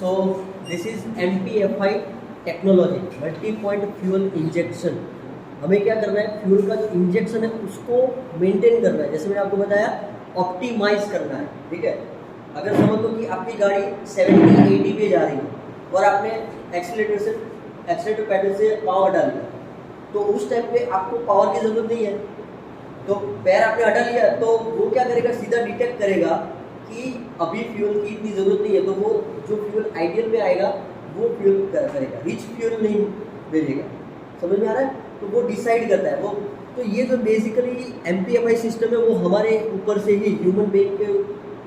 So this is MPFI technology, multi point fuel injection. हमें क्या करना है, फ्यूल का जो इंजेक्शन है उसको मेंटेन करना है, जैसे मैंने आपको बताया ऑप्टिमाइज करना है। ठीक है, अगर समझ लो कि आपकी गाड़ी 70-80 पे जा रही है और आपने एक्सीलेटर पैडल से पावर हटा लिया, तो उस टाइम पे आपको पावर की ज़रूरत नहीं है, तो पैर आपने हटा लिया तो वो क्या करेगा, सीधा डिटेक्ट करेगा कि अभी फ्यूल की इतनी ज़रूरत नहीं है, तो वो जो फ्यूल आइडियल में आएगा वो फ्यूल करेगा, रिच फ्यूल नहीं भेजेगा। समझ में आ रहा है? तो वो डिसाइड करता है वो। तो ये जो बेसिकली MPFI सिस्टम है वो हमारे ऊपर से ही, ह्यूमन बीइंग के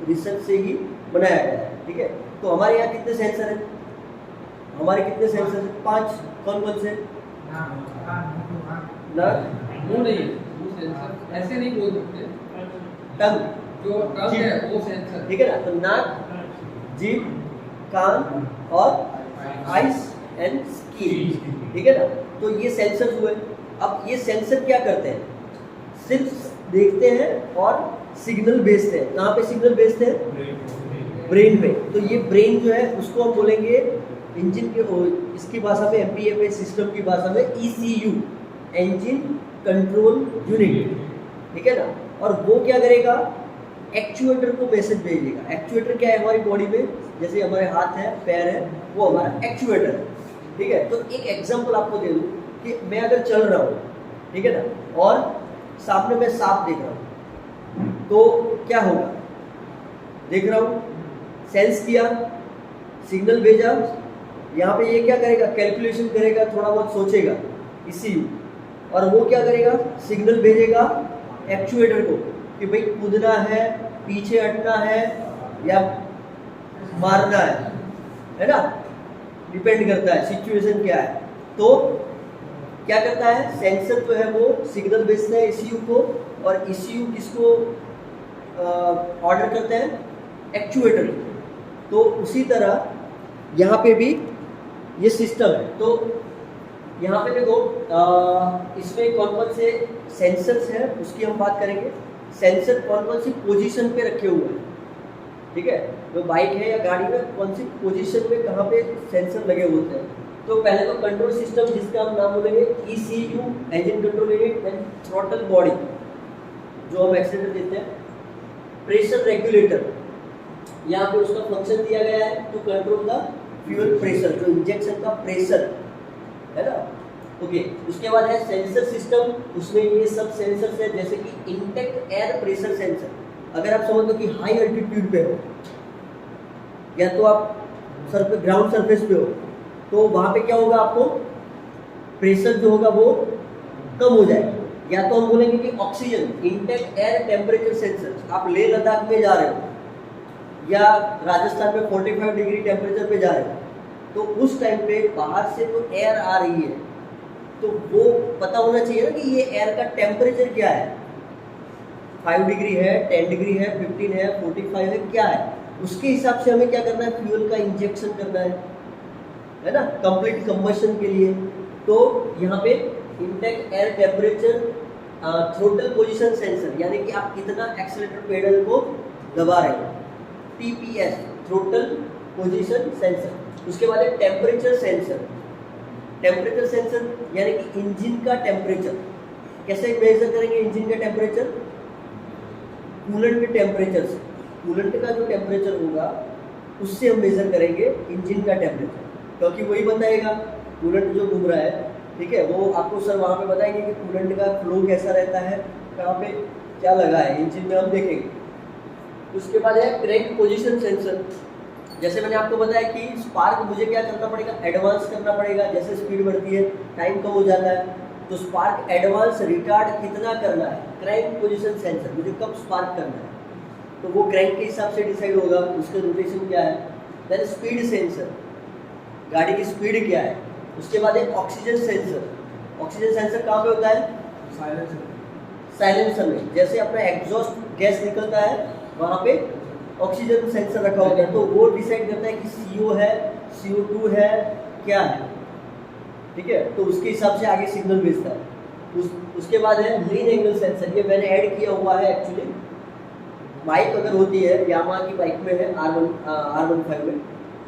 रिसर्च से ही बनाया गया है। ठीक है, तो हमारे यहाँ कितने सेंसर हैं? हमारे कितने सेंसर हैं? 5। कौन कौन से? वो नहीं, वो सेंसर ऐसे नहीं बोल सकते। टंग, जो टंग है वो सेंसर, ठीक है ना? तो नाक, जीभ, कान और आइस एंड स्किन, ठीक है ना? तो ये सेंसर हुए। अब ये सेंसर क्या करते हैं, सिर्फ देखते हैं और सिग्नल भेजते हैं। कहाँ पे सिग्नल भेजते हैं? ब्रेन पे। तो ये ब्रेन जो है उसको हम बोलेंगे इंजन के, इसकी भाषा में, MPFI सिस्टम की भाषा में ECU, इंजन कंट्रोल यूनिट, ठीक है ना? और वो क्या करेगा, एक्चुएटर को मैसेज भेजेगा। एक्चुएटर क्या है हमारी बॉडी में, जैसे हमारे हाथ है, पैर है, वो हमारा एक्चुएटर है। ठीक है, तो एक एग्जांपल आपको दे दूं कि मैं अगर चल रहा हूँ, ठीक है ना, और सामने मैं सांप देख रहा हूँ, तो क्या होगा, देख रहा हूँ, सेंस किया, सिग्नल भेजा, यहाँ पे ये क्या करेगा, कैलकुलेशन करेगा, थोड़ा बहुत सोचेगा ECU, और वो क्या करेगा, सिग्नल भेजेगा एक्चुएटर को कि भाई कूदना है, पीछे हटना है या मारना है ना? डिपेंड करता है सिचुएशन क्या है। तो क्या करता है, सेंसर जो है वो सिग्नल भेजता है ECU को, और ECU किसको ऑर्डर करते हैं, एक्चुएटर। तो उसी तरह यहाँ पे भी ये सिस्टम है। तो यहाँ पे देखो, इसमें कौन कौन से सेंसर्स हैं उसकी हम बात करेंगे। सेंसर कौन कौन सी पोजीशन पे रखे हुए हैं, ठीक है? तो बाइक है या गाड़ी में कौन सी पोजीशन में कहाँ पे सेंसर लगे होते हैं। तो पहले तो कंट्रोल सिस्टम, जिसका हम नाम बोलेंगे ECU, engine control unit and throttle body, जो हम एक्सीलरेटर देते हैं। प्रेशर रेगुलेटर, यहाँ पे उसका फंक्शन दिया गया है to control the fuel pressure, जो इंजेक्शन का प्रेशर है ना। ओके, उसके बाद है सेंसर सिस्टम, उसमें ये सब सेंसर्स है, जैसे कि इंटेक्ट एयर प्रेशर सेंसर। अगर आप समझ लो कि हाई अल्टीट्यूड पे हो, या तो आप ग्राउंड सरफेस पे हो, तो वहाँ पे क्या होगा, आपको प्रेशर जो होगा वो कम हो जाएगा। या तो हम बोलेंगे कि oxygen, intact air temperature sensor. आप लेह लद्दाख में जा रहे हो या राजस्थान में 45 डिग्री टेम्परेचर पे जा रहे हो, तो उस टाइम पे बाहर से तो एयर आ रही है, तो वो पता होना चाहिए ना कि ये एयर का टेम्परेचर क्या है, 5 डिग्री है, 10 डिग्री है, 15 है, 45 है, क्या है। उसके हिसाब से हमें क्या करना है, फ्यूल का इंजेक्शन करना है ना, कंप्लीट कंबशन के लिए। तो यहाँ पे intact air temperature, throttle position sensor, यानी कि आप कितना एक्सीलरेटर पेडल को दबा रहे हैं, TPS, थ्रोटल पोजीशन सेंसर। उसके बाद है टेम्परेचर सेंसर। टेम्परेचर सेंसर यानी कि इंजन का टेम्परेचर। कैसे मेजर करेंगे इंजन का टेम्परेचर? कूलेंट टेम्परेचर से। कूलेंट का जो टेम्परेचर होगा उससे हम मेजर करेंगे इंजन का टेम्परेचर, क्योंकि वही बताएगा कूलेंट जो घूम रहा है, ठीक है, वो आपको सर वहाँ पे बताएंगे कि कूलेंट का फ्लो कैसा रहता है, कहाँ पे क्या लगा है, इंजन में हम देखेंगे। उसके बाद है क्रैंक पोजीशन सेंसर। जैसे मैंने आपको बताया कि स्पार्क मुझे क्या करना पड़ेगा, एडवांस करना पड़ेगा, जैसे स्पीड बढ़ती है टाइम कम हो जाता है, तो स्पार्क एडवांस रिटार्ड कितना करना है, क्रैंक पोजीशन सेंसर, मुझे कब स्पार्क करना है, तो वो क्रैंक के हिसाब से डिसाइड होगा, उसका रोटेशन क्या है। देन स्पीड सेंसर, गाड़ी की स्पीड क्या है। उसके बाद एक ऑक्सीजन सेंसर। ऑक्सीजन सेंसर कहाँ पे होता है, साइलेंसर में, जैसे अपना एग्जॉस्ट गैस निकलता है वहाँ पे ऑक्सीजन सेंसर रखा होता है, तो वो डिसाइड करता है कि CO है, CO2 है, क्या है, ठीक है, तो उसके हिसाब से आगे सिग्नल भेजता है। उसके बाद है लीन एंगल सेंसर, ये मैंने ऐड किया हुआ है एक्चुअली। बाइक अगर होती है, यामाहा की बाइक में है R15 में,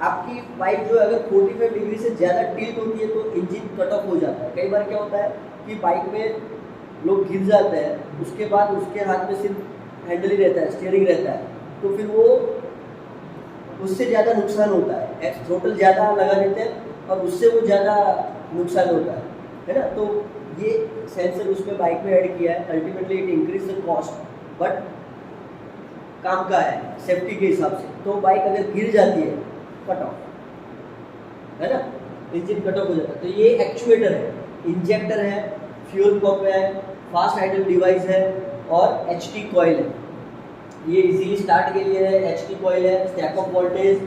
आपकी बाइक जो है अगर 45 डिग्री से ज़्यादा टिल्ट होती है तो इंजन कट ऑफ हो जाता है। कई बार क्या होता है कि बाइक में लोग गिर जाते हैं, उसके बाद उसके हाथ में सिर्फ हैंडल ही रहता है, स्टीयरिंग रहता है, तो फिर वो उससे ज़्यादा नुकसान होता है। थ्रोटल ज़्यादा लगा देते हैं और उससे वो ज़्यादा नुकसान होता है ना। तो ये सेंसर उसमें बाइक में ऐड किया है। Ultimately it increase the cost, but काम का है सेफ्टी के हिसाब से। तो बाइक अगर गिर जाती है कट ऑफ, है ना, इंजन कट ऑफ हो जाता है। तो ये एक्चुएटर है, इंजेक्टर है, फ्यूल पंप है, फास्ट आइडल डिवाइस है और एचटी कॉइल है। ये इजीली स्टार्ट के लिए है, एचटी कॉइल है, stack of voltage,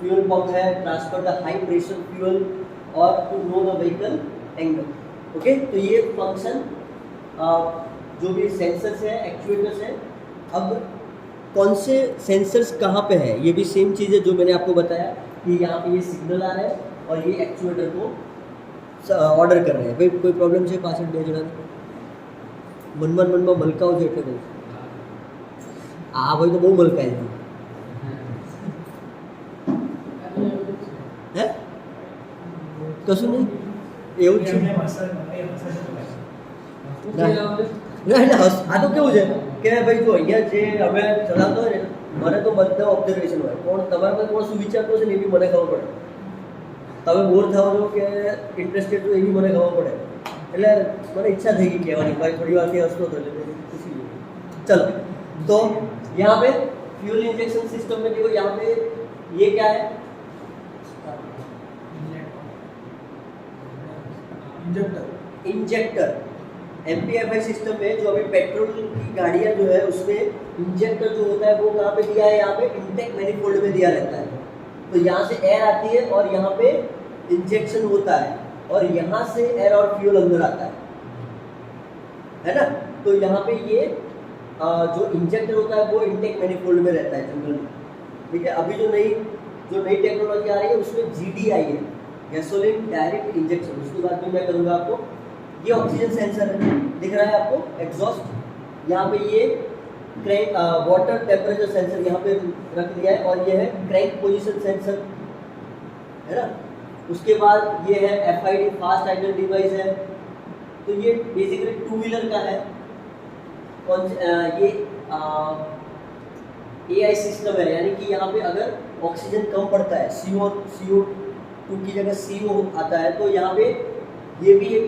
fuel pump है, transfer the high pressure fuel और to know the vehicle angle. Okay, तो ये फंक्शन जो भी सेंसर्स है, एक्चुएटर्स है। अब कौन से सेंसर्स कहाँ पे है, ये भी सेम चीज़ है जो मैंने आपको बताया कि यहाँ पे ये सिग्नल आ रहा है और ये एक्चुएटर को ऑर्डर कर रहे हैं। भाई कोई प्रॉब्लम છે પાછળ બે જણા મનમાં મલકાઓ છે એટલે બહુ આ ભાઈ તો બહુ મલકાય છે હે કશું નહીં એવું જ છે ના એટલે આ તો કેવું છે કે ભાઈ જો અહીંયા જે અમે ચલાવતો હોય ને મને તો બધા ઓબ્ઝર્વેશન હોય કોણ તમારામાં કોણ શું વિચારતો છે ને એ બી મને ખબર પડે તમે બોર થાઓ છો કે ઇન્ટરેસ્ટેડ છો એ બી મને ખબર પડે એટલે મને ઈચ્છા થઈ ગઈ કહેવાની ભાई थोड़ी बार हंसतो तो खुशी हुई। चलो तो यहाँ पे फ्यूल इंजेक्शन सिस्टम में देखो यहाँ पे ये क्या है इंजेक्टर एमपीएफआई सिस्टम में जो अभी पेट्रोल की गाड़ियाँ जो है उसमें इंजेक्टर जो होता है वो कहाँ पे दिया है यहाँ पे इनटेक मैनिफोल्ड में दिया रहता है। तो यहाँ से एयर आती है और यहाँ पे इंजेक्शन होता है और यहाँ से एयर और फ्यूल अंदर आता है ना। तो यहाँ पे ये जो इंजेक्टर होता है वो इनटेक मैनिफोल्ड में रहता है जनरली, ठीक है। अभी जो नई टेक्नोलॉजी आ रही है उसमें GDI है, गैसोलीन डायरेक्ट इंजेक्शन। उसके बाद भी मैं करूँगा आपको। ये ऑक्सीजन सेंसर है, दिख रहा है आपको एग्जॉस्ट। यहाँ पे ये क्रैंक वाटर टेम्परेचर सेंसर यहाँ पे रख दिया है और ये है क्रैंक पोजीशन सेंसर, है ना। उसके बाद ये है FID फास्ट आइडल डिवाइस है। तो ये बेसिकली टू व्हीलर का है। ये AI सिस्टम है, यानी कि यहाँ पे अगर ऑक्सीजन कम पड़ता है, CO2 की जगह CO आता है, तो यहाँ पे ये भी एक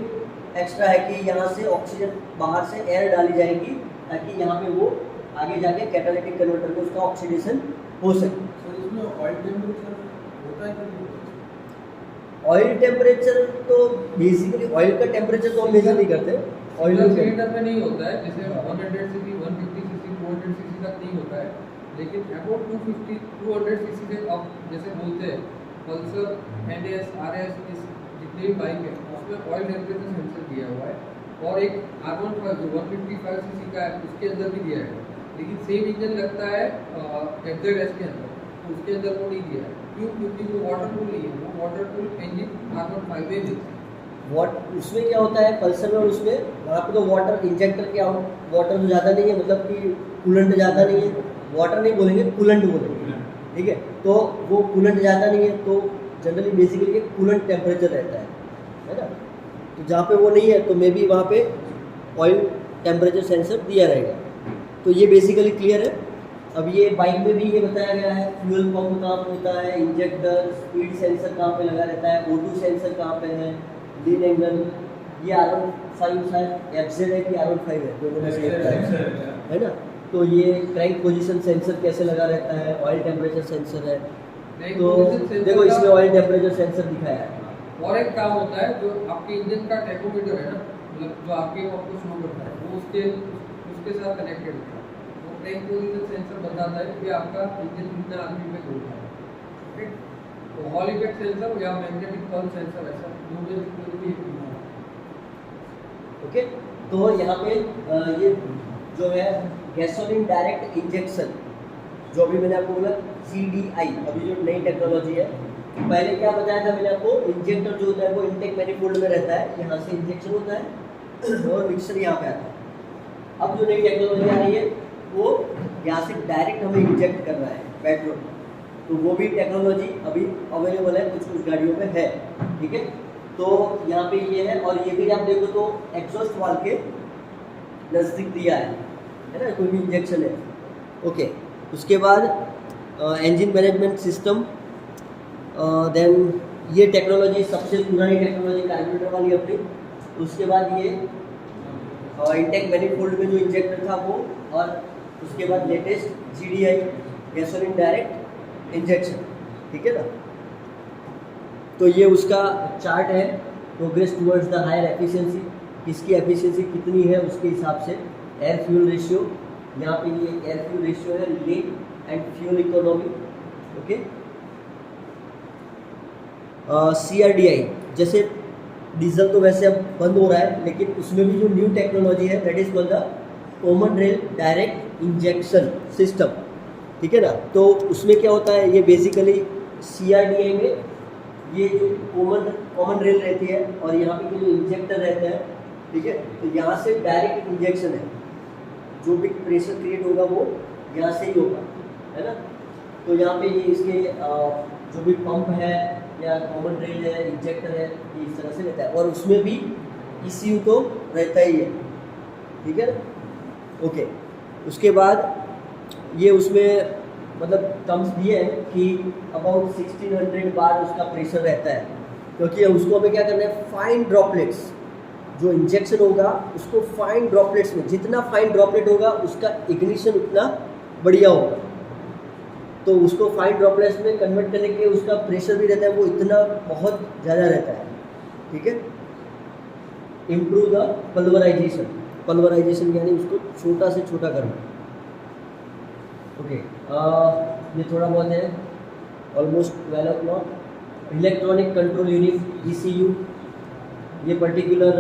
एक्स्ट्रा है कि यहाँ से ऑक्सीजन बाहर से एयर डाली जाएगी ताकि यहाँ पे वो आगे जाके कैटालिटिक कन्वर्टर में उसका ऑक्सीडेशन हो सके। सर इसमें ऑयल टेम्परेचर होता है कि ऑयल टेम्परेचर तो बेसिकली ऑयल का टेम्परेचर तो हम मेजर नहीं करते। ऑयल सिलेंडर में नहीं होता है, जैसे 100 सीसी 150 सीसी 200 सीसी तक नहीं होता है, लेकिन अबाउट 250 200 सीसी से अब जैसे बोलते हैं पल्सर NS RS जितने भी बाइक है उसमें ऑयल टेम्परेचर सेंसर दिया हुआ है। और एक R15 जो 155 सीसी का है उसके अंदर भी दिया है, लेकिन सेम इंजन लगता है FZS के अंदर, तो उसके अंदर वो नहीं दिया है। क्यों? क्योंकि वो वाटरकूल नहीं है, वो वाटरकूल इंजन R15 में है। उसमें क्या होता है पल्सर में और उसमें वहाँ पे तो वाटर इंजेक्टर क्या हो, वाटर तो ज़्यादा नहीं है, मतलब कि कूलेंट ज़्यादा नहीं है, वाटर नहीं बोलेंगे कूलेंट बोलेंगे, ठीक है। तो वो कूलेंट ज़्यादा नहीं है तो जनरली बेसिकली कूलेंट टेम्परेचर रहता है ना। तो जहाँ पे वो नहीं है तो मे बी वहाँ पे ऑयल टेम्परेचर सेंसर दिया रहेगा। तो ये बेसिकली क्लियर है। अब ये बाइक में भी ये बताया गया है फ्यूल पंप कहाँ पे होता है, इंजेक्टर, स्पीड सेंसर कहाँ पे लगा रहता है, O2 सेंसर कहाँ पे है, लीड एंगल। ये R15 शायद FZ है कि R15 है, दोनों में से है ना। तो ये क्रैंक पोजीशन सेंसर कैसे लगा रहता है, ऑयल टेम्परेचर सेंसर है। तो देखो इसमें ऑयल टेम्परेचर सेंसर दिखाया है। और एक काम होता है जो आपके इंजन का टैकोमीटर है ना, मतलब जो आपके आपको शो करता है वो उसके साथ कनेक्टेड होता है। वो क्रैंक पोजीशन सेंसर बताता है कि आपका इंजन कितना आदमी में घूम रहा है, ठीक। तो हॉल इफेक्ट सेंसर या मैग्नेटिक पल्स सेंसर ऐसा दो भी ओके। तो यहाँ पे ये जो है गैसोलीन डायरेक्ट इंजेक्शन, जो अभी मैंने आपको बोला GDI, अभी जो नई टेक्नोलॉजी है। पहले क्या बताया था मैंने आपको, इंजेक्टर जो होता है वो इनटेक मैनिफोल्ड में रहता है, यहाँ से इंजेक्शन होता है और मिक्सर यहाँ पे आता है। अब जो नई टेक्नोलॉजी आ रही है वो यहाँ से डायरेक्ट हमें इंजेक्ट कर रहा है पेट्रोल, तो वो भी टेक्नोलॉजी अभी अवेलेबल है, कुछ कुछ गाड़ियों में है। ठीक है, तो यहाँ पे ये है, और ये भी आप देखो तो एग्जॉस्ट वाल्व के नज़दीक दिया है ना, कोई भी इंजेक्शन है। ओके, उसके बाद इंजन मैनेजमेंट सिस्टम, देन ये टेक्नोलॉजी सबसे पुरानी टेक्नोलॉजी कार्बोरेटर वाली अपनी। उसके बाद ये इंटेक मैनिफोल्ड में जो इंजेक्टर था वो, और उसके बाद latest GDI gasoline direct injection. ठीक है ना, तो ये उसका चार्ट है, progress towards the higher efficiency. इसकी एफिशिएंसी कितनी है उसके हिसाब से, एयर फ्यूल रेशियो, यहाँ पे ये एयर फ्यूल रेशियो है, lean and fuel economy. Okay, CRDI, जैसे डीजल तो वैसे अब बंद हो रहा है, लेकिन उसमें भी जो न्यू टेक्नोलॉजी है that is called the common rail direct injection system. ठीक है ना, तो उसमें क्या होता है, ये बेसिकली CRDI में ये जो कॉमन रेल रहती है और यहाँ पे जो इंजेक्टर रहता है, ठीक है, तो यहाँ से डायरेक्ट इंजेक्शन है, जो भी प्रेशर क्रिएट होगा वो यहाँ से ही होगा, है ना। तो यहाँ पे ये इसके जो भी पंप है या कॉमन रेल है, इंजेक्टर है, ये इस तरह से रहता है, और उसमें भी ECU तो रहता ही है। ठीक है, ओके, उसके बाद ये उसमें मतलब टर्म्स दिए हैं कि अबाउट 1600 बार उसका प्रेशर रहता है, क्योंकि उसको हमें क्या करना है, फाइन ड्रॉपलेट्स, जो इंजेक्शन होगा उसको फाइन ड्रॉपलेट्स में, जितना फाइन ड्रॉपलेट होगा उसका इग्निशन उतना बढ़िया होगा। तो उसको फाइन ड्रॉपलेट्स में कन्वर्ट करने के लिए उसका प्रेशर भी रहता है, वो इतना बहुत ज़्यादा रहता है। ठीक है, इम्प्रूव द पल्वराइजेशन, पल्वराइजेशन यानी उसको छोटा से छोटा करना। ओके, ये थोड़ा बहुत है, almost 12 o'clock। Electronic control unit ECU, ये पर्टिकुलर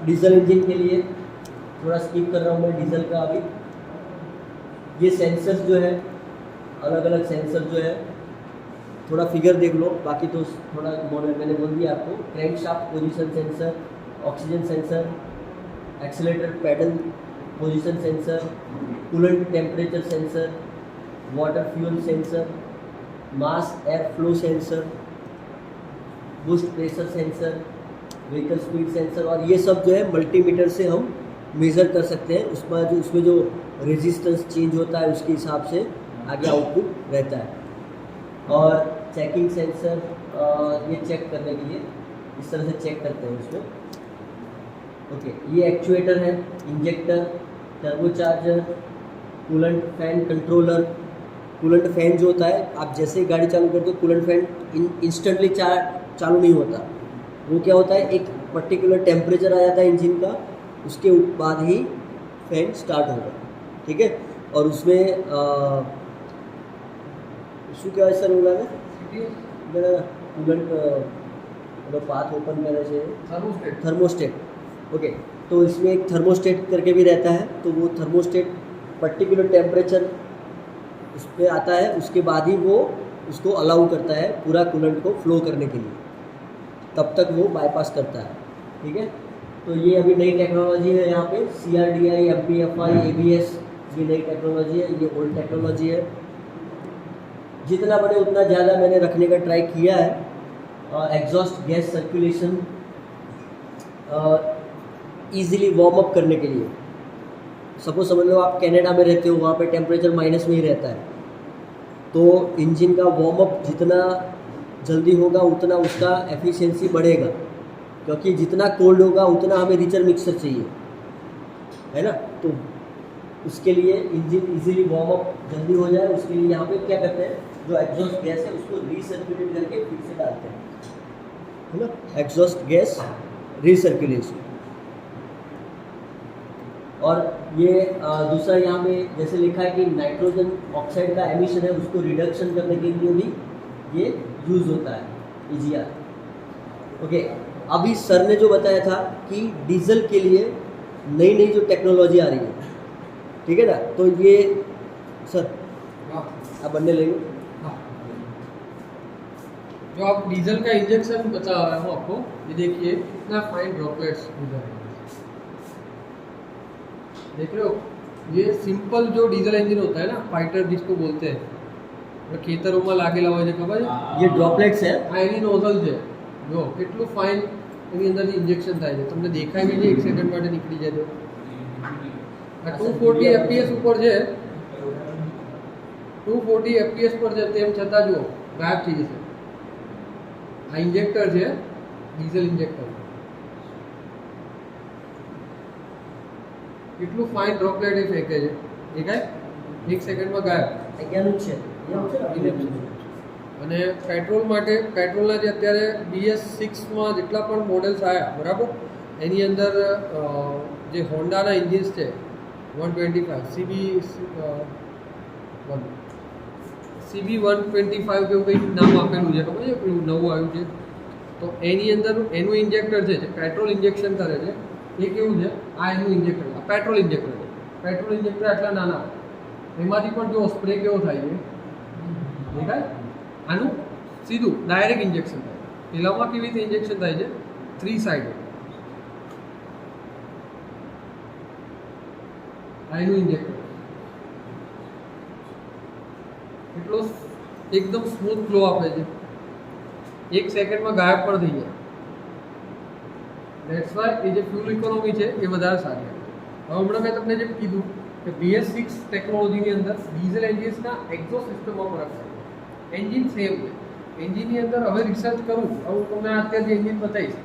डीजल इंजन के लिए, थोड़ा स्किप कर रहा हूँ मैं डीजल का अभी। ये सेंसर्स जो है, अलग अलग सेंसर जो है, थोड़ा फिगर देख लो, बाकी तो थोड़ा मैंने बोल दिया आपको। Crankshaft position sensor, oxygen sensor, accelerator pedal position sensor, coolant temperature sensor, water fuel sensor, mass air flow sensor, boost pressure sensor, vehicle speed sensor, और ये सब जो है मल्टीमीटर से हम मेज़र कर सकते हैं। उसमें जो रेजिस्टेंस चेंज होता है उसके हिसाब से आगे आउटपुट रहता है। और चेकिंग सेंसर, ये चेक करने के लिए इस तरह से चेक करते हैं उसमें। ओके, ये एक्चुएटर है, injector, turbocharger, coolant fan controller. Coolant fan जो होता है, आप जैसे ही गाड़ी चालू करते हो कूलेंट फैन इंस्टेंटली चालू नहीं होता, वो क्या होता है, एक पर्टिकुलर टेम्परेचर आ जाता है इंजन का, उसके बाद ही फैन स्टार्ट होगा। ठीक है, और उसमें શું કહેવાય સર ઓલા ને કૂલન્ટ पाथ ओपन करे से थर्मोस्टेट। ओके, तो इसमें एक थर्मोस्टेट करके भी रहता है, तो वो थर्मोस्टेट पर्टिकुलर टेम्परेचर उस पर आता है, उसके बाद ही वो उसको अलाउ करता है पूरा कूलेंट को फ्लो करने के लिए, तब तक वो बाईपास करता है। ठीक है, तो ये अभी नई टेक्नोलॉजी है यहाँ पे, CRDI, MPFI, ABS, ये नई टेक्नोलॉजी है, ये ओल्ड टेक्नोलॉजी है। जितना बने उतना ज़्यादा मैंने रखने का ट्राई किया है। Exhaust gas circulation easily warm up करने के लिए, सपोज समझ लो आप कनाडा में रहते हो, वहाँ पे टेम्परेचर माइनस में ही रहता है, तो इंजन का वार्म अप जितना जल्दी होगा उतना उसका एफिशिएंसी बढ़ेगा, क्योंकि जितना कोल्ड होगा उतना हमें रिचर मिक्सर चाहिए, है ना। तो उसके लिए इंजन इजीली वार्म अप जल्दी हो जाए, उसके लिए यहाँ पे क्या करते हैं, जो एग्जॉस्ट गैस है उसको रीसर्कुलेट करके फिर से डालते हैं, है ना, एग्जॉस्ट गैस रीसर्कुलेशन। और ये दूसरा यहाँ पे जैसे लिखा है कि नाइट्रोजन ऑक्साइड का एमिशन है, उसको रिडक्शन करने के लिए भी ये यूज़ होता है, EGR। ओके, अभी सर ने जो बताया था कि डीजल के लिए नई नई जो टेक्नोलॉजी आ रही है, ठीक है ना, तो ये सर आप बनने लेंगे। जो आप डीजल का इंजेक्शन बता रहा हूँ आपको, ये देखिए इतना फाइन ड्रॉपलेट्स देख रहे हो। ये सिंपल जो डीजल इंजन होता है ना, फाइटर जिसको बोलते हैं, ખેતરોમાં લાગેલા હોય છે ખબર છે? ये ड्रॉपलेट्स है. આ એની નોઝલ છે, જો કેટલું ફાઇન એની અંદરથી ઇન્જેક્શન થાય છે. તમને દેખાય બી છે, એક સેકન્ડ માટે નીકળી જાય તો. આ 240 fps ઉપર છે, 240 fps પર છે, તેમ છતાં જુઓ ગાયબ થઈ જશે. આ ઇન્જેક્ટર છે, ડીઝલ ઇન્જેક્ટર. કેટલું ફાઇન ડ્રોપલેટ એ ફેંકે છે, દેખાય? એક સેકન્ડમાં ગાયબ. અહીંયાનું જ છે. અને પેટ્રોલ માટે, પેટ્રોલના જે અત્યારે BS6માં જેટલા પણ મોડેલ્સ આવ્યા બરાબર, એની અંદર જે હોન્ડાના એન્જિન્સ છે 125 કેવું કંઈક નામ આપેલું છે, ખબર છે? પેલું નવું આવ્યું છે, તો એની અંદર એનું ઇન્જેક્ટર છે જે પેટ્રોલ ઇન્જેક્શન કરે છે એ કેવું છે? આ એનું ઇન્જેક્ટર, આ પેટ્રોલ ઇન્જેક્ટર છે. પેટ્રોલ ઇન્જેક્ટર આટલા નાના, એમાંથી પણ જો સ્પ્રે કેવો થાય છે, દેખાય? આનું સીધું ડાયરેક્ટ ઇન્જેક્શન થાય. પેલામાં કેવી રીતે ઇન્જેક્શન થાય છે? 3 સાઇડ. આ એનું ઇન્જેક્ટર એટલો એકદમ સ્મૂથ ફ્લો આપે છે, એક સેકન્ડમાં ગાયબ પણ થઈ જાય. દેટ્સ વાય એ જે ફ્યુલ ઇકોનોમી છે એ વધારે સારી. હવે હમણાં મેં તમને જેમ કીધું કે BS6 ટેકનોલોજીની અંદર ડીઝલ એન્જિન્સના એક્ઝોસ્ટ સિસ્ટમમાં ફરક છે. એન્જિન સેમ છે. એન્જિનની અંદર હવે રિસર્ચ કરું, હવે તમને અત્યારે જે એન્જિન બતાવીશ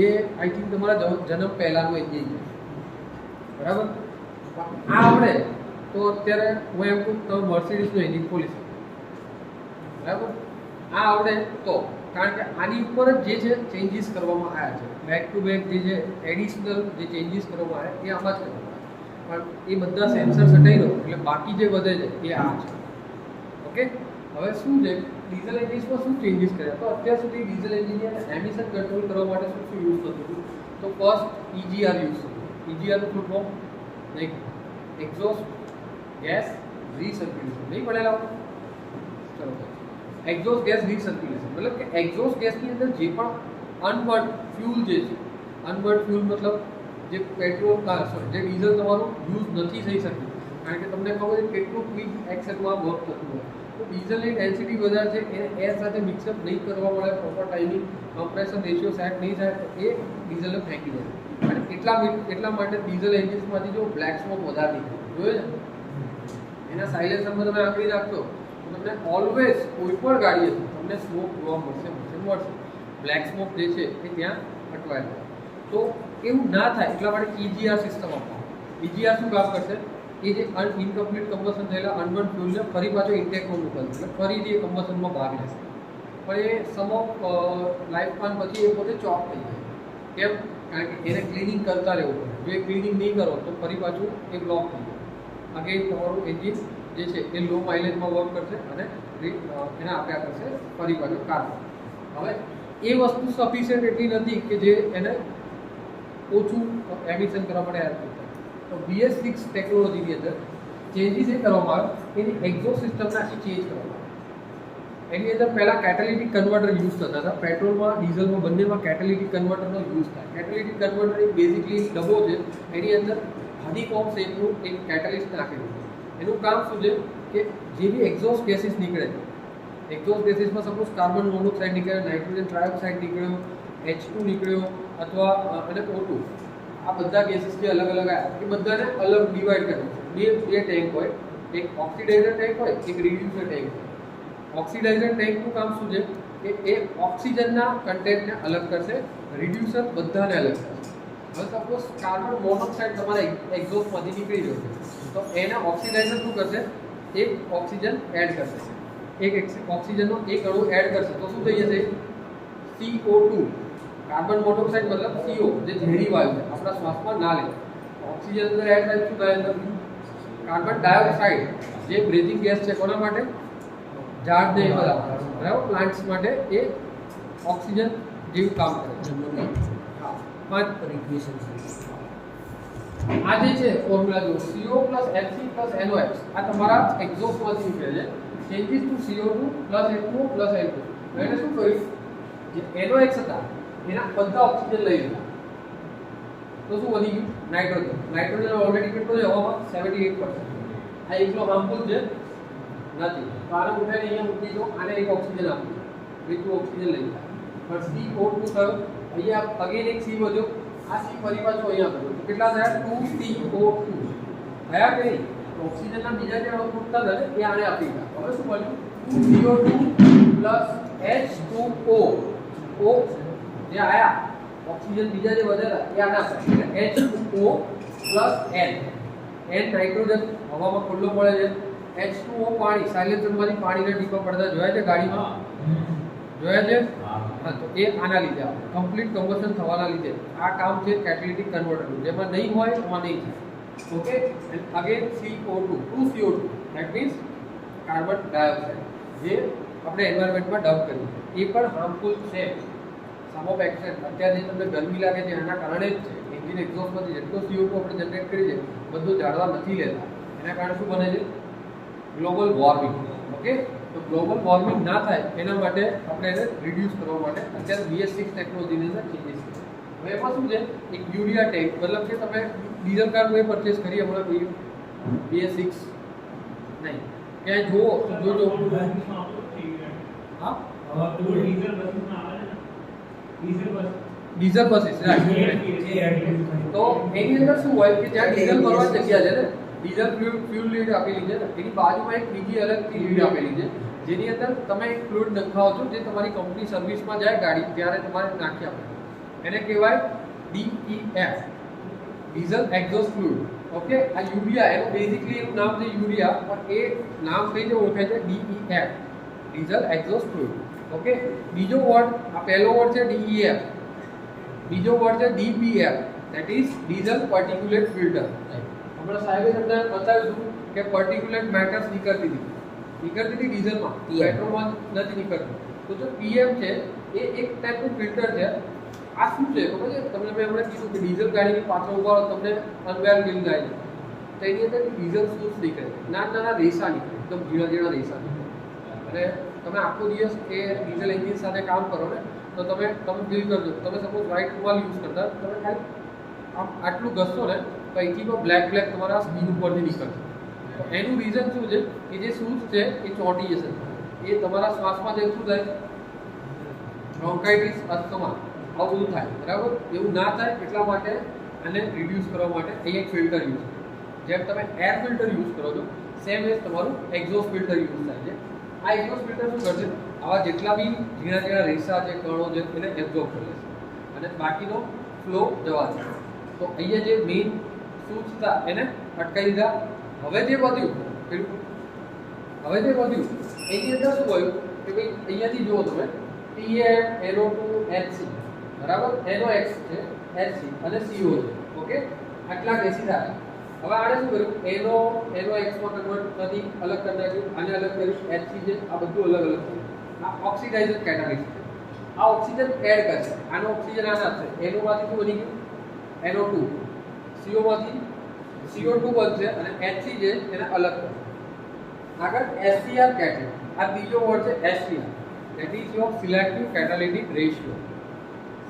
એ આઈ થિંક તમારા જન્મ પહેલાંનું એન્જિન છે, બરાબર? આ આવડે તો અત્યારે હું એમ કહું તમે મર્સિડીઝનું એન્જિન ખોલી શકો, બરાબર? આ આવડે તો, કારણ કે આની ઉપર જ જે છે ચેન્જીસ કરવામાં આવ્યા છે, બેક ટુ બેક જે છે એડિશનલ જે ચેન્જીસ કરવામાં આવ્યા એ આમાં જ કરવામાં આવ્યા. પણ એ બધા સેન્સર્સ હટાવી દો એટલે બાકી જે વધે છે એ આ છે. ઓકે, હવે શું છે ડીઝલ એન્જિન્સમાં શું ચેન્જીસ કર્યા? તો અત્યાર સુધી ડીઝલ એન્જિનને એમિશન કંટ્રોલ કરવા માટે શું શું યુઝ થતું હતું? તો ફર્સ્ટ EGR યુઝ થતું. EGRનું ફૂલ ફોર્મ નહીં, એક્ઝોસ્ટ ગેસ રીસર્ક્યુલેશન. નહીં ભણેલા? ચલો, એક્ઝોસ્ટ ગેસ રીસર્ક્યુલેશન મતલબ કે એક્ઝોસ્ટ ગેસની અંદર જે પણ અનબર્ન ફ્યુલ જે છે, અનબર્ન ફ્યુલ મતલબ જે પેટ્રોલ જે ડીઝલ તમારું યુઝ નથી થઈ શકતું, કારણ કે તમને ખબર છે કેટલું ક્વિક એક્શનમાં વર્ક થતું હોય, તો ડીઝલની ડેન્સિટી વધારે છે એને એર સાથે મિક્સઅપ નહીં કરવા મળે, proper timing compression ratio set નહીં થાય તો એ ડીઝલને ફેંકી દે. અને એટલા માટે ડીઝલ એન્જિન્સમાંથી જો બ્લેક સ્મોક વધારે નીકળે જોયું છે, એના સાયલેન્સરમાં તમે આંગળી રાખશો તો તમને ઓલવેઝ કોઈ પણ ગાડી હશે તમને સ્મોક જોવા મળશે. બ્લેક સ્મોક જે છે એ ત્યાં અટવાયેલો. તો એવું ના થાય એટલા માટે EGR સિસ્ટમ આપો. EGR શું કામ કરશે? એ જે ઇનકમ્પ્લીટ કમ્બશન થયેલા અનબર્ન ફ્યુલને ફરી પાછો ઇન્ટેકમાં મોકલશે, એટલે ફરીથી એ કમ્બશનમાં ભાગ લેશે. પણ એ સમ ઓફ લાઈફ સ્પાન પછી એ પોતે ચોક થઈ જાય. કેમ? કારણ કે એને ક્લિનિંગ કરતા રહેવું પડે. જો એ ક્લિનિંગ નહીં કરો તો ફરી પાછું એ બ્લોક થઈ જાય. અગેન તમારું એન્જિન જે છે એ લો માઇલેજમાં વર્ક કરશે અને એને આપ્યા કરશે ફરી પાછું કાર્બન. હવે એ વસ્તુ સફિશિયન્ટ એટલી નથી કે જે એને ઓછું એમિશન કરવા માટે હેલ્પ કરશે. તો BS6 ટેકનોલોજીની અંદર ચેન્જીસ એ કરવામાં આવે, એની એક્ઝોસ્ટ સિસ્ટમને આખી ચેન્જ કરવામાં આવે. એની અંદર પહેલાં કેટેલિટિક કન્વર્ટર યુઝ થતા હતા. પેટ્રોલમાં ડીઝલમાં બંનેમાં કેટેલિટિક કન્વર્ટરનો યુઝ થાય. કેટેલિટિક કન્વર્ટર એ બેઝિકલી ડબ્બો છે, એની અંદર હનીકોમ્બ શેપનું એક કેટેલિસ્ટ નાખેલું છે. એનું કામ શું છે કે જે બી એક્ઝોસ્ટ ગેસીસ નીકળે છે, એક્ઝોસ્ટ ગેસીસમાં સપોઝ કાર્બન મોનોક્સાઇડ નીકળ્યો, નાઇટ્રોજન ટ્રાયોક્સાઇડ નીકળ્યો, H2 નીકળ્યો અથવા અને O2, આ બધા ગેસીસ જે અલગ અલગ આવ્યા એ બધાને અલગ ડિવાઈડ કરે છે. બે ટેન્ક હોય, એક ઓક્સિડાઇઝર ટેન્ક હોય, એક રિડ્યુસર ટેન્ક હોય. ઓક્સિડાઇઝર ટેન્કનું કામ શું છે કે એ ઓક્સિજનના કન્ટેન્ટને અલગ કરશે, રિડ્યુસર બધાને અલગ કરશે. હવે સપોઝ કાર્બન મોનોક્સાઇડ તમારા એક્ઝોસ્ટમાંથી નીકળી રહ્યો છે તો એના ઓક્સિડાઇઝર શું કરશે? એક ઓક્સિજન એડ કરશે, એક ઓક્સિજનનો એક અણુ એડ કરશે તો શું થઈ જશે? CO2. કાર્બન મોનોક્સાઇડ મતલબ CO, જે ઝેરી વાયુ છે, આપણા શ્વાસમાં ના લે. ઓક્સિજન અંદર એડ થાય શું થાય? અંદર કાર્બન ડાયોક્સાઇડ, જે બ્રીથિંગ ગેસ છે કોના માટે? ઝાડ ને એ બધા, બરાબર, પ્લાન્ટ્સ માટે એ ઓક્સિજન જેવું કામ કરે છે. હા, 5 ઇક્વેશન છે. આ જે છે ફોર્મ્યુલા જો CO + H3 + NOx આ તમારા એક્ઝોસ્ટમાંથી નીકળે છે. Changes to CO2 + H2O + N2. એને શું કર્યું? જે NOx હતા એના બધા ઓક્સિજન લઈ લીધા તો શું વધી ગયું? નાઇટ્રોજન. નાઇટ્રોજન ઓલરેડી કેટલો છે હવામાં? 78%. આ એકલો હાર્મફુલ છે નથી. તો આને ઉઠાઈને અહીંયા મૂકી દો, આને એક ઓક્સિજન આપી દો, બીજું ઓક્સિજન લઈ જાય. પણ CO2 થયો, અહીંયા અગેન એક C વધ્યો, આ C ફરી પાછો અહીંયા કર્યો, તો કેટલા થયા? 2CO2 થયા કે નહીં? ઓક્સિજનના બીજા જે અણુ તૂટતા હતા ને એ આને આપી ગયા. હવે શું બન્યું? 2CO2 પ્લસ H2O, O જે આયા ઓક્સિજન બીજા જે વધેલા એ આના એટલે H2O plus N. N nitrogen હવામાં ખુલ્લો પડે છે, H2O પાણી, સાયલેન્સરમાંથી પાણીના ટીપા પડતા જોયા છે ગાડીમાં? જોયા છે? હા, તો એ આના લીધે આવે, કમ્પ્લીટ કમ્બશન થવાના લીધે આ કામ છે કેટાલિટિક કન્વર્ટરનું. જેમાં નહીં હોય એમાં નહીં થાય. Okay, and again CO2, 2CO2 that means carbon dioxide, જે આપણે એન્વાયરમેન્ટમાં ડમ્પ કરીએ એ પણ હાર્મફુલ છે. સમ ઓફ એક્શન અત્યારે જે તમને ગરમી લાગે છે એના કારણે જ છે. એન્જિન એક્ઝોસ્ટમાંથી જેટલો CO2 આપણે જનરેટ કરી છે બધું જાળવા નથી લેતા, એના કારણે શું બને છે? Global warming. ઓકે, તો ગ્લોબલ વોર્મિંગ ના થાય એના માટે આપણે એને રિડ્યુસ કરવા માટે અત્યારે BS6 ટેકનોલોજીની અંદર ચેન્જીસ છે. હવે એમાં શું છે? એક યુરિયા ટેન્ક, મતલબ કે તમે ડીઝલ કાર કોઈ પરચેસ કરી હમણાં BS6 નહીં ક્યાંય જુઓ તો જોજો. હા, ડીઝલ બસીસ તો એની અંદર શું હોય કે જ્યાં ડીઝલ ભરવા જગ્યા છે ને, ડીઝલ ફ્યુલ લીડ આપેલી છે ને, એની બાજુમાં એક બીજી અલગથી લીડ આપેલી છે જેની અંદર તમે એક ફ્લુઇડ નખાવો છો જે તમારી કંપની સર્વિસમાં જાય ગાડી ત્યારે તમારે નાખી આપે. એને કહેવાય DEF, diesel exhaust fluid. Okay, આ યુરિયા એનું બેઝિકલી એનું નામ છે યુરિયા, પણ એ નામ કઈ રીતે ઓળખાય છે? DEF, diesel exhaust fluid. Okay, બીજો વર્ડ, આ પહેલો વર્ડ છે DEF, બીજો વર્ડ છે DPF, that is diesel particulate filter. હમણાં સાહેબે તમને બતાવ્યું હતું કે પાર્ટિક્યુલેટ મેટર્સ નીકળતી હતી ડીઝલમાં, પેટ્રોલમાં નથી નીકળતું. તો જો PM છે એ એક ટાઈપનું ફિલ્ટર છે. આ શું છે ખબર છે તમને? મેં હમણાં કીધું કે ડીઝલ ગાડીની પાછળ ઉભા તમને અનવેલ મિલ જાય તો એની અંદર ડીઝલ સૂટ્સ નીકળે, નાના રેસા નીકળે, એકદમ ઝીણા રેસા નીકળે. અને તમે આખો દિવસ એ ડીઝલ એન્જિન સાથે કામ કરો ને તો તમે ફીલ કરજો. તમે સપોઝ વ્હાઇટ રૂમાલ યુઝ કરતા, તમે ખાલી આમ આટલું ઘસશો ને તો અહીંથી તો બ્લેક તમારા સ્કીન ઉપરથી નીકળશે. તો એનું રીઝન શું છે કે જે શૂઝ છે એ ચોંટી જશે, એ તમારા શ્વાસમાં જે શું થાય? બ્રોન્કાઇટિસ, અસ્થમા, આવું બધું થાય. બરાબર? એવું ના થાય એટલા માટે આને રિડ્યુસ કરવા માટે અહીં એક ફિલ્ટર યુઝ કરો. જેમ તમે એર ફિલ્ટર યુઝ કરો છો સેમ એઝ તમારું એક્ઝોસ્ટ ફિલ્ટર યુઝ થાય છે. આ એક્ઝોસ્ટ ફિલ્ટર શું કરશે? આવા જેટલા બી ઝીણા રેસા જે કણો છે એને એબ્ઝોર્બ કરી લેશે અને બાકીનો ફ્લો જવા દે. તો અહીંયા જે મેઇન સૂચ હતા એને અટકાવી દીધા. હવે જે વધ્યું એની અંદર શું થયું કે ભાઈ અહીંયાથી જુઓ તમે TF, NO2, HC, બરાબર? NOx છે, HC અને CO છે. ઓકે, આટલા ગેસીસ આવ્યા. હવે આને શું કર્યું? NOx માં કન્વર્ટ નથી, અલગ કરી નાખ્યું, આને અલગ કર્યું, HC છે, આ બધું અલગ કર્યું. આ ઓક્સિડાઇઝર કેટાલિસ્ટ છે. આ ઓક્સિજન એડ કરશે, આનો ઓક્સિજન આને આપશે. NO માંથી શું બની ગયું? NO2. CO માંથી CO2 બનશે અને HC છે એને અલગ કરશે. આગળ SCR કેટલ, આ બીજો વર્ડ છે SCR, that is your selective catalytic ratio.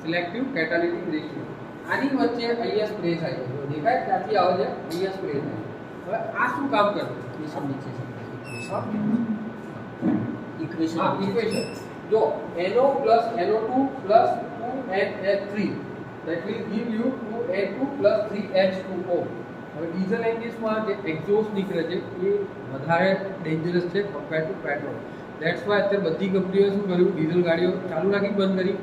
Selective catalytic ratio. આની વચ્ચે અહીંયા સ્પ્રે થાય છે, દેખાય ત્યાંથી આવે છે, અહીંયા સ્પ્રે થાય. હવે આ શું કામ કરે? ઇક્વેશન જો NO plus NO2 plus 2NH3 that will give you 2N2 plus 3H2O. હવે ડીઝલ એન્જિન્સમાં જે એક્ઝોસ્ટ નીકળે છે એ વધારે ડેન્જરસ છે compare to petrol. That's why અત્યારે બધી કંપનીઓએ શું કર્યું? ડીઝલ ગાડીઓ ચાલુ રાખી બંધ કરી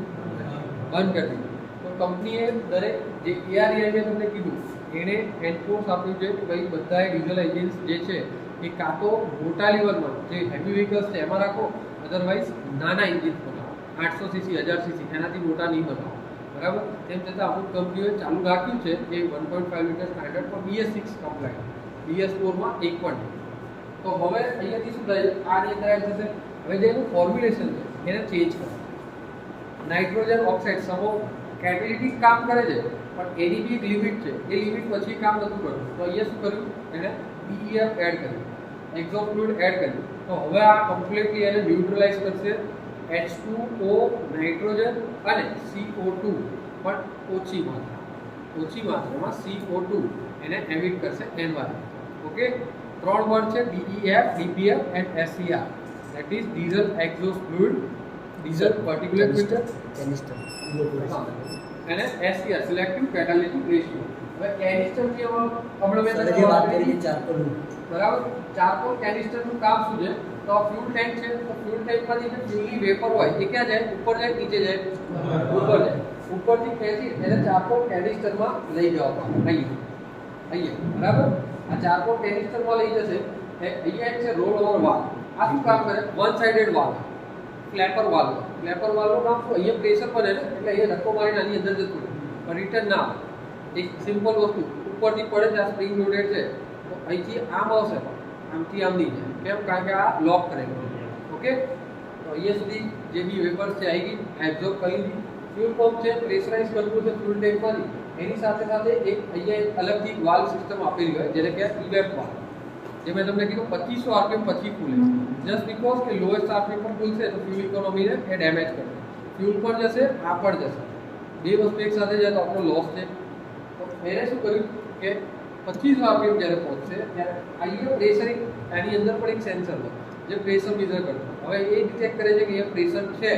દીધી. તો કંપનીએ દરેક જે ARAI મેં તમને કીધું એણે એન્ફોર્સ આપ્યું છે કે ભાઈ બધાએ ડીઝલ એન્જિન્સ જે છે એ કાં તો મોટા લેવલમાં જે હેવી વ્હીકલ્સ છે એમાં રાખો, અધરવાઇઝ નાના એન્જિન્સ બનાવો, 800cc 1000cc એનાથી મોટા નહીં બનાવો. બરાબર? તેમ છતાં અમુક કંપનીઓએ ચાલુ રાખ્યું છે કે 1.5 લિટર સ્ટાન્ડર્ડ પર BS6 કમ્પ્લાયન્ટ, BS4માં 1 પણ. તો હવે અહીંયાથી શું થાય? આની અંદર એડ થશે. હવે જે એનું ફોર્મ્યુલેશન છે એને ચેન્જ કરો. નાઇટ્રોજન ઓક્સાઇડ સમો કેટાલિટિક કામ કરે છે પણ એની બી એક લિમિટ છે, એ લિમિટ પછી કામ નથી કરતું. તો અહીંયા શું કર્યું? એને DEF એડ કર્યું, એક્ઝોસ્ટ ફ્લુઇડ એડ કર્યું. તો હવે આ કમ્પ્લીટલી એને ન્યુટ્રલાઇઝ કરશે. H2O નાઇટ્રોજન અને CO2 પણ ઓછી માત્રામાં CO2 એને એમિટ કરશે એન્વાયરમેન્ટ. ઓકે, ત્રણ વર્ડ છે DEF, DPF and SCR. That is diesel exhaust fluid, diesel particulate filter કેનિસ્ટર અને SCR selective catalytic ratio. હવે કેનિસ્ટર જે હમણાં મેં જે વાત કરી ચારકોલ બરાબર, ચારકોલ કેનિસ્ટર નું કામ શું છે? તો ફ્યુલ ટેન્ક છે, તો ફ્યુલ ટેન્કમાંથી જે ફ્યુલની વેપર હોય એ ક્યાં જાય? ઉપર જાય, નીચે જાય? ઉપર જાય. ઉપરથી ખેંચી એને ચારકોલ કેનિસ્ટરમાં લઈ જવામાં અહીંયા બરાબર. આ ચારકોલ કેનિસ્ટરમાં લઈ જશે. અહીંયા એક છે રોલ ઓવર વાલ્વ. આ શું કામ કરે? One sided valve, flapper valve. Flapper વાલ્વનું કામ શું? અહીંયા પ્રેશર બને ને એટલે અહીંયા ધક્કો મારીને આની અંદર જતું રહે, પણ રિટર્ન ના આવે. એક સિમ્પલ વસ્તુ ઉપરથી પડે છે, આ સ્પ્રિંગ લોડેડ છે, તો અહીંથી આમ આવશે, આમથી આમ નહીં જાય. કેમ? કારણ કે આ લોક કરેલું છે. ઓકે, તો અહીંયા સુધી જે બી વેપર્સ છે આવી ગઈ, એબ્ઝોર્બ કરી દીધી. ફ્યુલ પંપ છે, પ્રેશરાઇઝ કરવું છે ફ્યુલ ટેન્કમાંથી, એની સાથે સાથે એક અહીંયા એક અલગથી વાલ્વ સિસ્ટમ આપેલી હોય જેને કહેવાય ઇવેપ વાલ્વ. જે મેં તમને કીધું 2500 આરપીએમ પછી ખુલે, જસ્ટ બીકોઝ કે લોએસ્ટ આરપીએમ પર ખુલશે તો ફ્યુલ ઇકોનોમીને એ ડેમેજ કરશે. ફ્યુલ પણ જશે, આ પણ જશે, બે વસ્તુ એક સાથે જાય તો આપણો લોસ છે. તો એને શું કર્યું કે 2500 આરપીએમ જ્યારે પહોંચશે ત્યારે અહીંયા પ્રેશરિંગ, એની અંદર પણ એક સેન્સર હોય જે પ્રેશર મેઝર કરશે. હવે એ ડિટેક્ટ કરે છે કે એ પ્રેશર છે,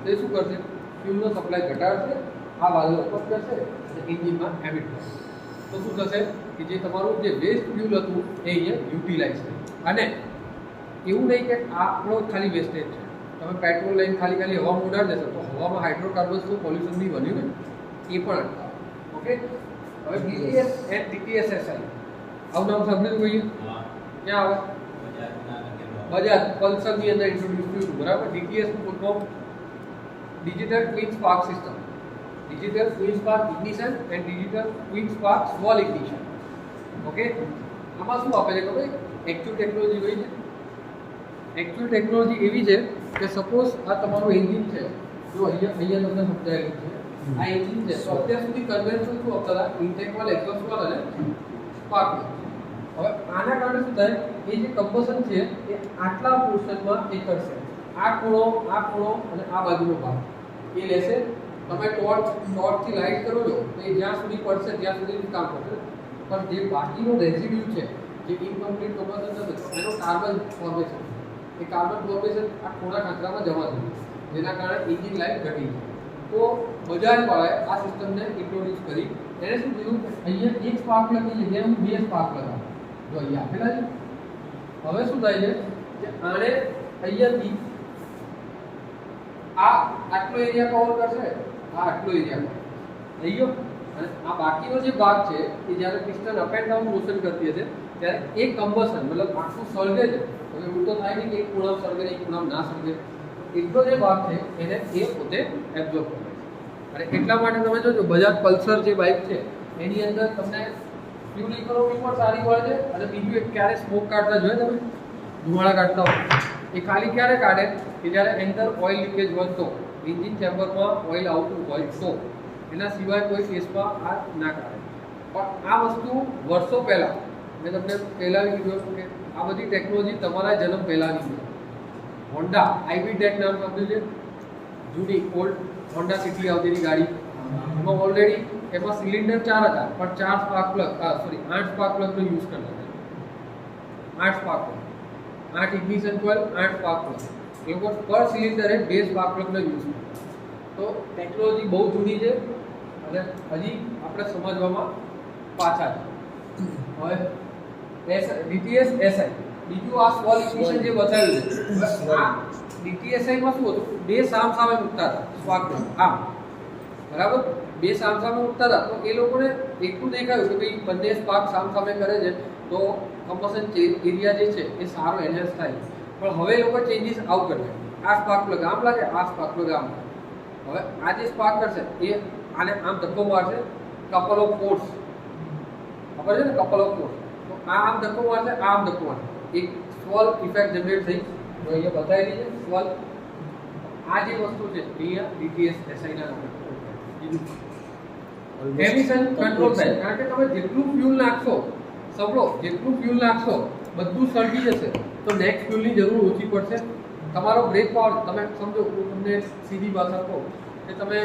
તો એ શું કરશે? ફ્યુલનો સપ્લાય ઘટાડશે, આ વાલ્વ ઓપન કરશે અને એન્જિનમાં એમિટ કરશે. તો શું થશે કે જે તમારું જે વેસ્ટ ફ્યુલ હતું એ અહીંયા યુટિલાઇઝ થશે. અને એવું નહીં કે આપણો ખાલી વેસ્ટેજ છે, તમે પેટ્રોલ લઈને ખાલી હવામાં ઉડાડી દેશો તો હવામાં હાઇડ્રોકાર્બન્સનું પોલ્યુશન બી બન્યું ને, એ પણ અટકાવે. ઓકે, હવે DTS એન્ડ DTSSI આવું નામ સાંભળ્યું કોઈએ? ક્યાં આવે? બજાજ પલ્સરની અંદર ઇન્ટ્રોડ્યુસ થયું હતું બરાબર. DTS નું full form digital twin spark system, digital twin spark ignition and digital twin spark small ignition. Okay, આમાં શું આપે છે ખબર? એક્ચ્યુઅલ ટેકનોલોજી કઈ છે? એક્ચ્યુઅલ ટેકનોલોજી એવી છે કે સપોઝ આ તમારું એન્જિન છે, જો અહીંયા તમને સમજાયેલું છે આ એન્જિન છે, તો અત્યાર સુધી કન્વેન્શન શું આપતા હતા? ઇન્ટેક વાલ, એક્ઝોસ્ટ વાલ અને સ્પાર્ક. હવે આના કારણે શું થાય? એ જે કમ્બશન છે એ આટલા પોર્શનમાં એ કરશે, આ ખૂણો અને આ બાજુનો ભાગ એ લેશે. તમે ટોર્ચથી લાઇટ કરો છો તો એ જ્યાં સુધી પડશે ત્યાં સુધી કામ કરશે, પણ જે બાકીનો રેઝિડ્યુ છે, જે ઇનકમ્પ્લીટ કમ્બશન થશે, એનો કાર્બન ફોર્મેશન, એ કાર્બન ફોર્મેશન આ ખૂણા ખાંચરામાં જમા થયું, જેના કારણે એન્જિન લાઈફ ઘટી છે. તો બજાજવાળાએ આ સિસ્ટમને ઇન્ટ્રોડ્યુસ કરી. એને શું થયું? અહીંયા એક સ્પાર્ક લગી જગ્યાએ હું બે સ્પાર્ક લગાવું, જો અહીંયા આપેલા છે. હવે શું થાય છે કે આને અહીંયાથી આટલો એરિયા કવર કરશે, આટલો એરિયા કવર થઈ ગયો. અને આ બાકીનો જે ભાગ છે એ જ્યારે piston up and down motion કરતી હશે ત્યારે એ કમ્બશન મતલબ આખું સળગે છે. હવે એવું તો થાય નહીં કે એક ખૂણામ સળગે એક ખૂણામ ના સળગે, એટલો જે ભાગ છે એને એ પોતે એબ્ઝોર્બ કરે છે. અને એટલા માટે તમે જોજો બજાજ પલ્સર જે બાઇક છે એની અંદર તમને ફ્યુલ ઇકોનોમી પણ સારી મળે છે. અને બીજું એક ક્યારે સ્મોક કાઢતા જોઈએ તમે, ધુમાડા કાઢતા હોય એ ખાલી ક્યારે કાઢે કે જ્યારે અંદર ઓઇલ લીકેજ હોય તો, એન્જિન ચેમ્બરમાં ઓઇલ આવતું હોય તો, એના સિવાય કોઈ કેસમાં આ ના કાઢે. પણ આ વસ્તુ વર્ષો પહેલાં મેં તમને પહેલાં કીધું હતું કે આ બધી ટેકનોલોજી તમારા જન્મ પહેલાંની છે. હોન્ડા આઈવી ટેક નામ સાંભળ્યું છે? જૂની ઓલ્ડ હોન્ડા સિટી આવતી હતી ગાડી, એમાં ઓલરેડી એમાં સિલિન્ડર 4 હતા પણ 8 સ્પાર્ક પ્લગનો યુઝ કરતા હતા. 8 spark plug, 8 ignition coil, 8 spark plug, એ લોકો પર સિલિન્ડરે 2 સ્પાર્ક પ્લગનો યુઝ કરે. તો ટેકનોલોજી બહુ જૂની છે અને હજી આપણે સમજવામાં પાછા છે. હવે DTS SI બીજું આ સ્મોલ ઇગ્નિશન જે બતાવ્યું છે, આ DTSI માં શું હતું? બે સામે મૂકતા હતા સ્પાર્ક પ્લગ, આમ બરાબર, બે સામે મૂકતા હતા તો એ લોકોને એટલું દેખાયું કે ભાઈ બંને સ્પાર્ક સામે કરે છે તો કમ્બશન એરિયા જે છે એ સારો એનહેન્સ થાય. પણ હવે એ લોકો ચેન્જીસ આવું કરે, આ સ્પાર્ક પ્લગ આમ લાગે, આ સ્પાર્ક પ્લગ આમ લાગે. હવે આ જે સ્પાર્ક કરશે એ આને આમ ધક્કો મારશે, કપલ ઓફ ફોર્સ ખબર છે ને, કપલ ઓફ ફોર્સ. તો આ આમ ધક્કો મારશે, આ આમ ધક્કો મારશે, એક સ્વલ ઇફેક્ટ જનરેટ થઈ. તો અહીંયા બતાવી દીધી સ્વલ. આ જે વસ્તુ છે અહીંયા DTS SI ના નામે એમિશન કંટ્રોલ થાય. કારણ કે તમે જેટલું ફ્યુલ નાખશો, સાંભળો, જેટલું ફ્યુલ નાખશો બધું સળગી જશે તો નેક્સ્ટ ફ્યુલની જરૂર ઓછી પડશે. તમારો બ્રેક પાવર તમે સમજો, હું તમને સીધી ભાષા કહું કે તમે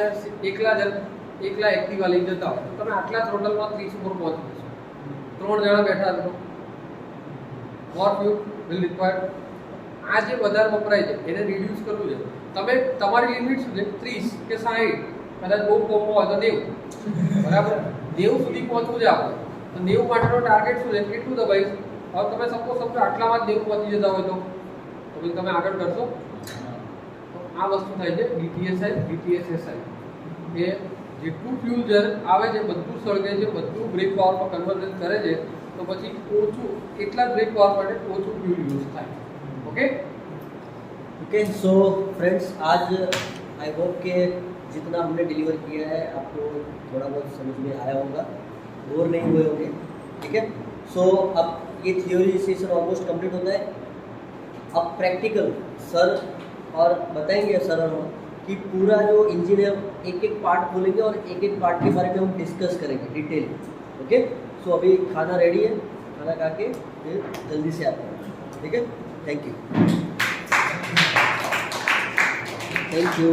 એકલા એક્ટિવા લઈ જતા હો તો તમે આટલા થ્રોટલમાં 30 ઉપર પહોંચી જશો. 3 જણા બેઠા છો more fuel will require. આ જે વધારે વપરાય છે એને રિડ્યુસ કરવું છે. તમે તમારી લિમિટ શું છે 30 કે 60, કદાચ બહુ કોમો હોય તો 90, બરાબર 90 સુધી પહોંચવું છે આપણે. તો 90 માટેનો ટાર્ગેટ શું છે, કેટલું દબાઈશ. હવે તમે સપોઝ સમજો આટલામાં જ 90 પહોંચી જતા હોય તો પછી તમે આગળ કરશો. તો આ વસ્તુ થાય છે DTSI DTSSI. એ જેટલું ફ્યુલ આવે છે બધું સળગે છે, બધું બ્રેક પાવરમાં કન્વર્ઝન કરે છે, તો પછી ઓછું એટલા બ્રેક પાવર માટે ઓછું ફ્યુલ યુઝ થાય. ओके ओके सो फ्रेंड्स, आज आई होप कि जितना हमने डिलीवर किया है आपको थोड़ा बहुत समझ में आया होगा, बोर नहीं हुए होंगे. ठीक है. सो अब ये थियोरी सेशन ऑलमोस्ट कंप्लीट होता है. अब प्रैक्टिकल सर और बताएंगे सर और कि पूरा जो इंजन है एक एक पार्ट खोलेंगे और एक एक पार्ट के बारे में हम डिस्कस करेंगे डिटेल. ओके. सो अभी खाना रेडी है, खाना खा के फिर जल्दी से आते हैं. ठीक है. Thank you. Thank you.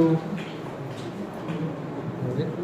Project